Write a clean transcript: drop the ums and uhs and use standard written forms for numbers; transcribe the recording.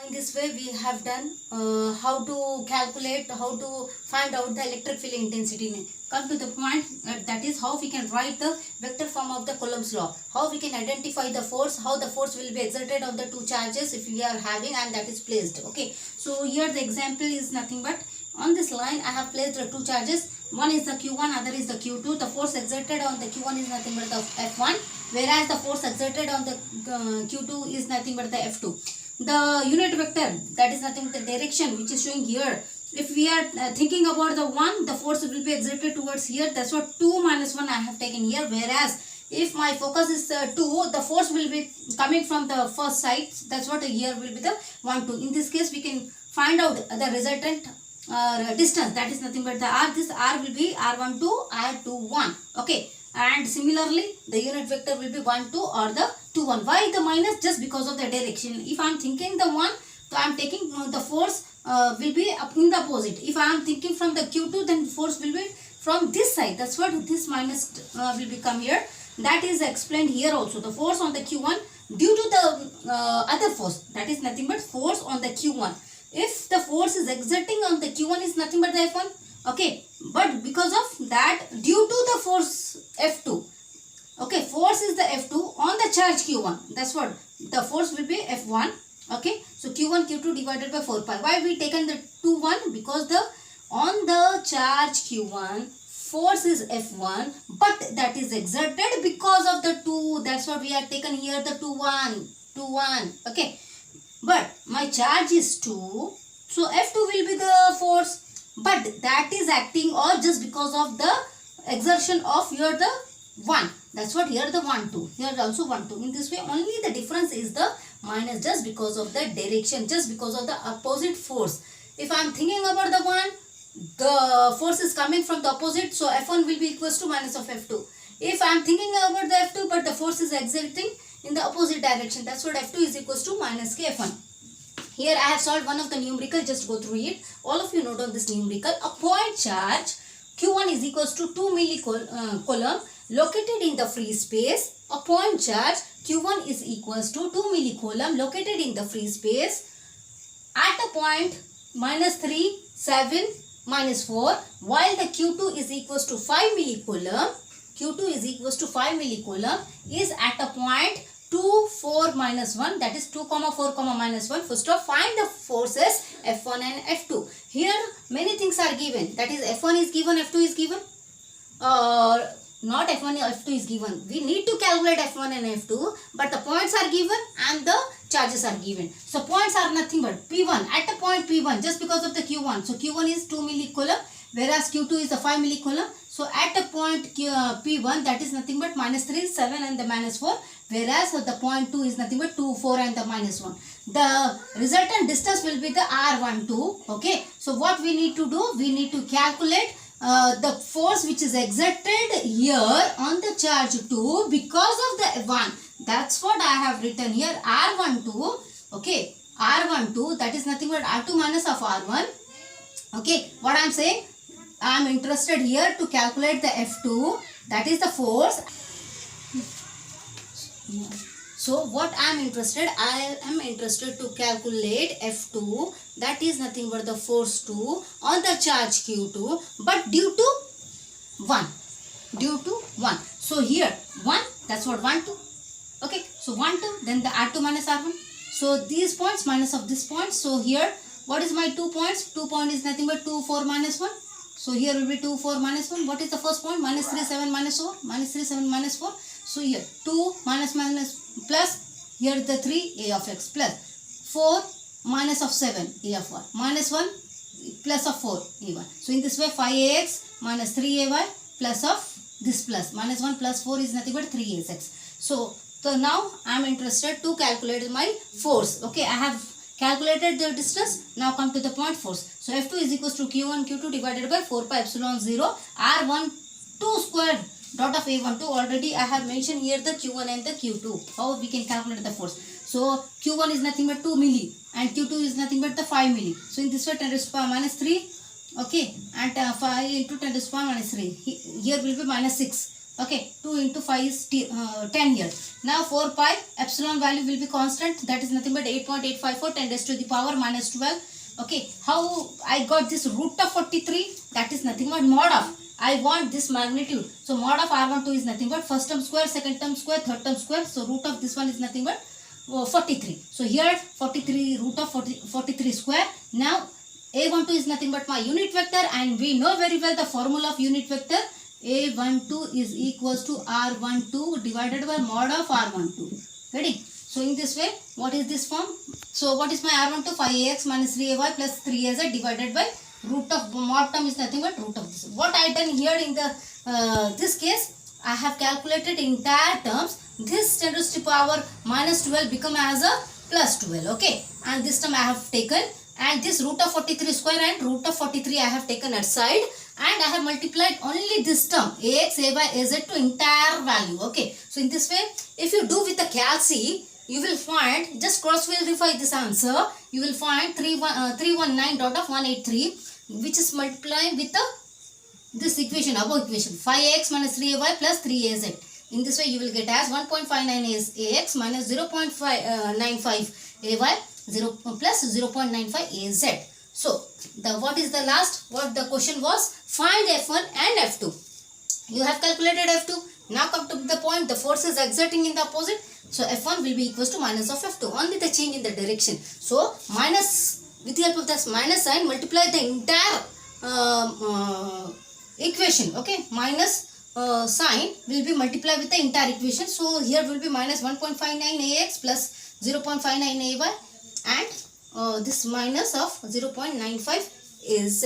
In this way we have done how to calculate, how to find out the electric field intensity. Come to the point, that is how we can write the vector form of the Coulomb's law. How we can identify the force, how the force will be exerted on the two charges if we are having and that is placed. Okay, so here the example is nothing but on this line I have placed the two charges. One is the Q1, other is the Q2. The force exerted on the Q1 is nothing but the F1, whereas the force exerted on the Q2 is nothing but the F2. The unit vector, that is nothing but the direction which is showing here. If we are thinking about the 1, the force will be exerted towards here. That's what 2 minus 1 I have taken here. Whereas if my focus is 2, the force will be coming from the first side. That's what here will be the 1, 2. In this case, we can find out the resultant distance. That is nothing but the R. This R will be R12, R21. Okay. And similarly, the unit vector will be 1, 2 or the 2, 1. Why the minus? Just because of the direction. If I am thinking the 1, so I am taking the force will be up in the opposite. If I am thinking from the Q2, then force will be from this side. That's what this minus will become here. That is explained here also. The force on the Q1 due to the other force. That is nothing but force on the Q1. If the force is exerting on the Q1 is nothing but the F1. Okay, but because of that, due to the force F2, okay, force is the F2 on the charge Q1. That's what the force will be F1. Okay, so Q1 Q2 divided by 4 pi. Why we taken the 2 1? Because the on the charge Q1 force is F1, but that is exerted because of the 2. That's what we have taken here, the 2 1. Okay, but my charge is 2, so F2 will be the force. But that is acting or just because of the exertion of here the 1. That's what here the 1, 2. Here also 1, 2. In this way only the difference is the minus just because of the direction, just because of the opposite force. If I am thinking about the 1, the force is coming from the opposite. So F1 will be equals to minus of F2. If I am thinking about the F2 but the force is exerting in the opposite direction, that's what F2 is equals to minus K F1. Here I have solved one of the numerical, just go through it. All of you note on this numerical. A point charge Q1 is equals to 2 millicoulomb located in the free space. A point charge Q1 is equals to 2 millicoulomb located in the free space at a point minus 3, 7, minus 4, while the Q2 is equals to 5 millicoulomb. Q2 is equals to 5 millicoulomb is at a point 2, 4, minus 1, that is 2, 4, minus 1. First of all, find the forces F1 and F2. Here many things are given. That is F1 is given, F2 is given. Not F1 and F2 is given. We need to calculate F1 and F2, but the points are given and the charges are given. So points are nothing but P1. At a point P1, just because of the Q1. So Q1 is 2 millicoulomb, whereas Q2 is the 5 millicoulomb. So at a point P1, that is nothing but minus 3, 7 and the minus 4. Whereas the point 2 is nothing but 2, 4 and the minus 1. The resultant distance will be the R12. Okay. So what we need to do? We need to calculate the force which is exerted here on the charge 2 because of the 1. That's what I have written here. R12. Okay. R12, that is nothing but R2 minus of R1. Okay. What I am saying? I am interested here to calculate the F2. That is the force. So what I am interested to calculate F2, that is nothing but the force 2 on the charge Q2, but due to 1. So here 1, that's what 1, 2. Okay, so 1, 2, then the R2 minus R1. So these points minus of this point. So here what is my 2 points? 2 point is nothing but 2, 4, minus 1. So here will be 2, 4, minus 1. What is the first point? Minus 3, 7, minus 4. Minus 3, 7, minus 4. So here 2 minus plus, here the 3 a of x plus 4 minus of 7 a of y minus 1 plus of 4 ay. So in this way 5ax minus 3ay plus of this plus minus 1 plus 4 is nothing but 3ax. So now I am interested to calculate my force. Okay, I have calculated the distance. Now come to the point force. So F2 is equals to Q1 Q2 divided by 4 pi epsilon 0 R1 2 squared dot of A12. Already I have mentioned here the Q1 and the Q2. How we can calculate the force. So Q1 is nothing but 2 milli and Q2 is nothing but the 5 milli. So in this way 10 raised to power minus 3. Okay, and 5 into 10 raised to power minus 3. Here will be minus 6. Okay, 2 into 5 is 10 here. Now 4 pi epsilon value will be constant, that is nothing but 8.854 10 raised to the power minus 12. Okay, how I got this root of 43? That is nothing but mod of, I want this magnitude. So mod of R12 is nothing but first term square, second term square, third term square. So root of this one is nothing but 43. So here 43 root of 43 square. Now A12 is nothing but my unit vector, and we know very well the formula of unit vector. A12 is equals to R12 divided by mod of R12. Ready? So in this way, what is this form? So what is my R12? 5ax minus 3ay plus 3az divided by root of mod term is nothing but root of this. What I done here in the this case, I have calculated entire terms. This 10 raised to power minus 12 become as a plus 12. Okay, and this term I have taken, and this root of 43 square and root of 43 I have taken aside, and I have multiplied only this term ax, ay, az to entire value. Okay, so in this way, if you do with the calc, you will find, just cross verify this answer, you will find 319.183, which is multiplying with this equation, above equation, 5ax minus 3ay plus 3az. In this way, you will get as 1.59 ax minus 0.95 ay 0 plus 0.95 az. So, what is the last? What the question was? Find F1 and F2. You have calculated F2. Now come to the point, the force is exerting in the opposite. So, F1 will be equals to minus of F2. Only the change in the direction. So, minus, with the help of this minus sign, multiply the entire equation. Okay, minus sign will be multiplied with the entire equation. So, here will be minus 1.59 ax plus 0.59 ay, and this minus of 0.95 az.